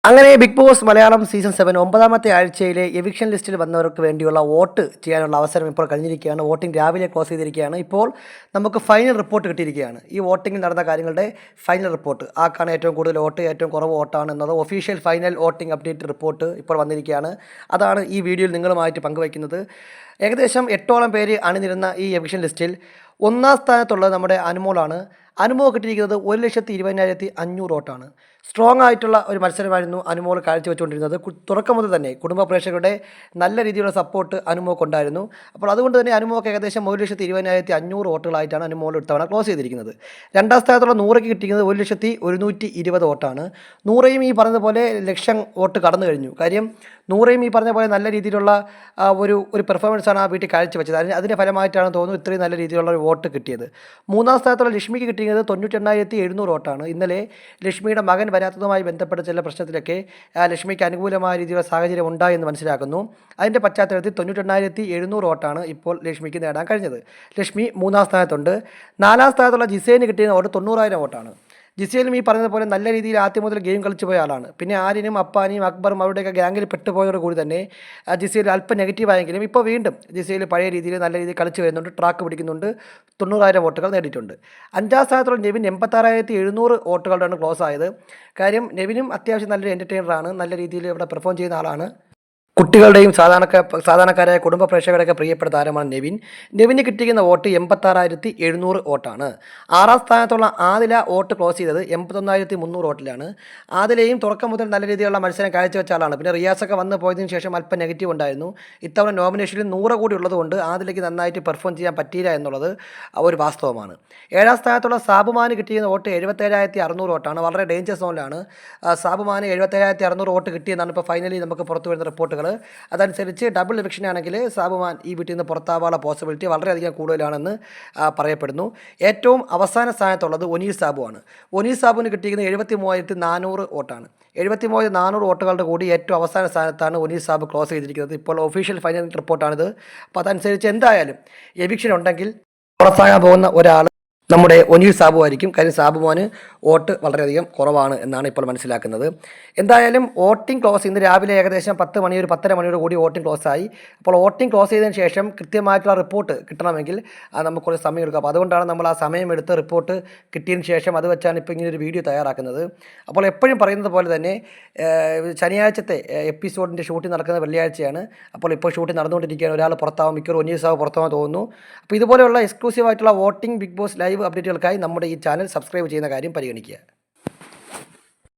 അങ്ങനെ big boss Malayalam season 7 ഒമ്പതാമത്തെ ആഴ്ചയിലെ എവിക്ഷൻ ലിസ്റ്റിൽ വന്നവർക്ക് വേണ്ടിയുള്ള വോട്ട് ചെയ്യാനുള്ള അവസരം ഇപ്പോൾ കഴിഞ്ഞിരിക്കുകയാണ്. വോട്ടിംഗ് രാവിലെ ക്ലോസ് ചെയ്തിരിക്കുകയാണ്. ഇപ്പോൾ നമുക്ക് ഫൈനൽ റിപ്പോർട്ട് കിട്ടിയിരിക്കുകയാണ്. ഈ വോട്ടിങ്ങിൽ നടന്ന കാര്യങ്ങളുടെ ഫൈനൽ റിപ്പോർട്ട്, ആർക്കാണ് ഏറ്റവും കൂടുതൽ വോട്ട്, ഏറ്റവും കുറവ് വോട്ടാണ് എന്നത് official final voting update report ഇപ്പോൾ വന്നിരിക്കുകയാണ്. അതാണ് ഈ വീഡിയോയിൽ നിങ്ങളുമായിട്ട് പങ്കുവയ്ക്കുന്നത്. ഏകദേശം 8ഓളം പേര് അണിനിരുന്ന ഈ എവിക്ഷൻ ലിസ്റ്റിൽ ഒന്നാം സ്ഥാനത്തുള്ളത് നമ്മുടെ അനുമോളാണ്. അനുമോൾ കിട്ടിയിരിക്കുന്നത് 1,20,500 വോട്ടാണ്. സ്ട്രോങ് ആയിട്ടുള്ള ഒരു മത്സരമായിരുന്നു അനുമോൾ കാഴ്ചവെച്ചുകൊണ്ടിരുന്നത്. തുടക്കം മുതൽ തന്നെ കുടുംബ പ്രേക്ഷകരുടെ നല്ല രീതിയിലുള്ള സപ്പോർട്ട് അനുമോൾക്കുണ്ടായിരുന്നു. അപ്പോൾ അതുകൊണ്ട് തന്നെ അനുമോൾക്ക് ഏകദേശം 1,20,500 വോട്ടുകളായിട്ടാണ് അനുമോൾ ഇത്തവണ ക്ലോസ് ചെയ്തിരിക്കുന്നത്. രണ്ടാം സ്ഥാനത്തുള്ള നൂറയ്ക്ക് കിട്ടിയിരിക്കുന്നത് 1,120,000 വോട്ടാണ്. നൂറയും ഈ പറഞ്ഞതുപോലെ ലക്ഷം വോട്ട് കടന്നു കഴിഞ്ഞു. കാര്യം നൂറയും ഈ പറഞ്ഞ പോലെ നല്ല രീതിയിലുള്ള ഒരു പെർഫോമൻസാണ് ആ വീട്ടിൽ കാഴ്ചവെച്ചത്. അതിൻ്റെ ഫലമായിട്ടാണ് തോന്നുന്നു ഇത്രയും നല്ല രീതിയിലുള്ള ഒരു വോട്ട് കിട്ടിയത്. മൂന്നാം സ്ഥാനത്തുള്ള ലക്ഷ്മിക്ക് കിട്ടിയത് 98,700 വോട്ടാണ്. ഇന്നലെ ലക്ഷ്മിയുടെ മകൻ വരാത്തതുമായി ബന്ധപ്പെട്ട ചില പ്രശ്നത്തിലൊക്കെ ലക്ഷ്മിക്ക് അനുകൂലമായ രീതിയിലുള്ള സാഹചര്യം ഉണ്ടായെന്ന് മനസ്സിലാക്കുന്നു. അതിൻ്റെ പശ്ചാത്തലത്തിൽ 98,700 വോട്ടാണ് ഇപ്പോൾ ലക്ഷ്മിക്ക് നേടാൻ കഴിഞ്ഞത്. ലക്ഷ്മി മൂന്നാം സ്ഥാനത്തുണ്ട്. നാലാം സ്ഥാനത്തുള്ള ജിസേന് കിട്ടിയ വോട്ട് 90,000 വോട്ടാണ്. ജിസേലും ഈ പറഞ്ഞതുപോലെ നല്ല രീതിയിൽ ആദ്യം മുതൽ ഗെയിം കളിച്ചു പോയ ആളാണ്. പിന്നെ ആര്യനും അപ്പാനിയും അക്ബറും അവരുടെയൊക്കെ ഗ്യാങ്ങിൽ പെട്ടുപോയതോടുകൂടി തന്നെ ജിസേൽ അല്പം നെഗറ്റീവായെങ്കിലും ഇപ്പോൾ വീണ്ടും ജിസേൽ പഴയ രീതിയിൽ നല്ല രീതിയിൽ കളിച്ചു വരുന്നുണ്ട്, ട്രാക്ക് പിടിക്കുന്നുണ്ട്, 90,000 വോട്ടുകൾ നേടിയിട്ടുണ്ട്. അഞ്ചാം സ്ഥാനത്തുള്ള നെവിൻ 86,700 വോട്ടുകളുടെയാണ് ക്ലോസ് ആയത്. കാര്യം നെവിനും അത്യാവശ്യം നല്ലൊരു എൻ്റർടൈനറാണ്, നല്ല രീതിയിൽ ഇവിടെ പെർഫോം ചെയ്യുന്ന ആളാണ്. കുട്ടികളുടെയും സാധാരണക്കാരായ കുടുംബ പ്രേക്ഷകരുടെയൊക്കെ പ്രിയപ്പെട്ട താരമാണ് നെവിൻ. നെവിന് കിട്ടിയിരിക്കുന്ന വോട്ട് 86,700 വോട്ടാണ്. ആറാം സ്ഥാനത്തുള്ള ആദില വോട്ട് ക്ലോസ് ചെയ്തത് 81,300 വോട്ടിലാണ്. ആദിലയും തുടക്കം മുതൽ നല്ല രീതിയിലുള്ള മത്സരം കാഴ്ചവെച്ച ആളാണ്. പിന്നെ റിയാസൊക്കെ വന്ന് പോയതിനു ശേഷം അല്പം നെഗറ്റീവ് ഉണ്ടായിരുന്നു. ഇത്തവണ നോമിനേഷനിൽ 100 കൂടി ഉള്ളതുകൊണ്ട് ആദിലയ്ക്ക് നന്നായിട്ട് പെർഫോം ചെയ്യാൻ പറ്റിയില്ല എന്നുള്ളത് ഒരു വാസ്തവമാണ്. ഏഴാം സ്ഥാനത്തുള്ള സാബുമാന് കിട്ടിയിരുന്ന വോട്ട് 77,600 വോട്ടാണ്. വളരെ ഡേഞ്ചർ സോണിലാണ് സാബുമാന് 77,600 വോട്ട് കിട്ടിയെന്നാണ് ഇപ്പോൾ ഫൈനലി നമുക്ക് പുറത്തു വരുന്ന റിപ്പോർട്ടുകൾ. അതനുസരിച്ച് ഡബിൾ എവിക്ഷൻ ആണെങ്കിൽ സാബുമാൻ ഈ വീട്ടിൽ നിന്ന് പുറത്താവാനുള്ള പോസിബിലിറ്റി വളരെയധികം കൂടുതലാണെന്ന് പറയപ്പെടുന്നു. ഏറ്റവും അവസാന സ്ഥാനത്തുള്ളത് ഒനീൽ സാബുവാണ്. ഒനീൽ സാബുവിന് കിട്ടിയിരിക്കുന്നത് 73,400 വോട്ടാണ്. 73,400 വോട്ടുകളുടെ കൂടി ഏറ്റവും അവസാന സ്ഥാനത്താണ് ഒനീൽ സാബ് ക്ലോസ് ചെയ്തിരിക്കുന്നത്. ഇപ്പോൾ ഒഫീഷ്യൽ ഫൈനൽ റിപ്പോർട്ടാണിത്. അപ്പോൾ അതനുസരിച്ച് എന്തായാലും എവിക്ഷൻ ഉണ്ടെങ്കിൽ പുറത്താകാൻ പോകുന്ന ഒരാൾ നമ്മുടെ ഒനീൽ സാബു ആയിരിക്കും. കാര്യം സാബുമോന് വോട്ട് വളരെയധികം കുറവാണ് എന്നാണ് ഇപ്പോൾ മനസ്സിലാക്കുന്നത്. എന്തായാലും വോട്ടിംഗ് ക്ലോസ് ഇന്ന് രാവിലെ ഏകദേശം 10 മണി, 10:30 മണിയോട് കൂടി വോട്ടിംഗ് ക്ലോസ് ആയി. അപ്പോൾ വോട്ടിംഗ് ക്ലോസ് ചെയ്തതിന് ശേഷം കൃത്യമായിട്ടുള്ള റിപ്പോർട്ട് കിട്ടണമെങ്കിൽ നമുക്ക് കുറച്ച് സമയം എടുക്കും. അപ്പോൾ അതുകൊണ്ടാണ് നമ്മൾ ആ സമയമെടുത്ത് റിപ്പോർട്ട് കിട്ടിയതിന് ശേഷം അത് വെച്ചാണ് ഇപ്പോൾ ഇങ്ങനെ ഒരു വീഡിയോ തയ്യാറാക്കുന്നത്. അപ്പോൾ എപ്പോഴും പറയുന്നത് പോലെ തന്നെ ശനിയാഴ്ചത്തെ എപ്പിസോഡിൻ്റെ ഷൂട്ടിംഗ് നടക്കുന്നത് വെള്ളിയാഴ്ചയാണ്. അപ്പോൾ ഇപ്പോൾ ഷൂട്ടിംഗ് നടന്നുകൊണ്ടിരിക്കുകയാണ്. ഒരാൾ പുറത്താവും, മിക്കവാറും ഒനീൽ സാബ് പുറത്താവാൻ തോന്നുന്നു. അപ്പോൾ ഇതുപോലെയുള്ള എക്സ്ക്ലൂസീവായിട്ടുള്ള വോട്ടിംഗ് ബിഗ് ബോസ് ലൈവ് അപ്ഡേറ്റുകൾക്കായി നമ്മുടെ ഈ ചാനൽ സബ്സ്ക്രൈബ് ചെയ്യുന്ന കാര്യം പരിഗണിക്കുക.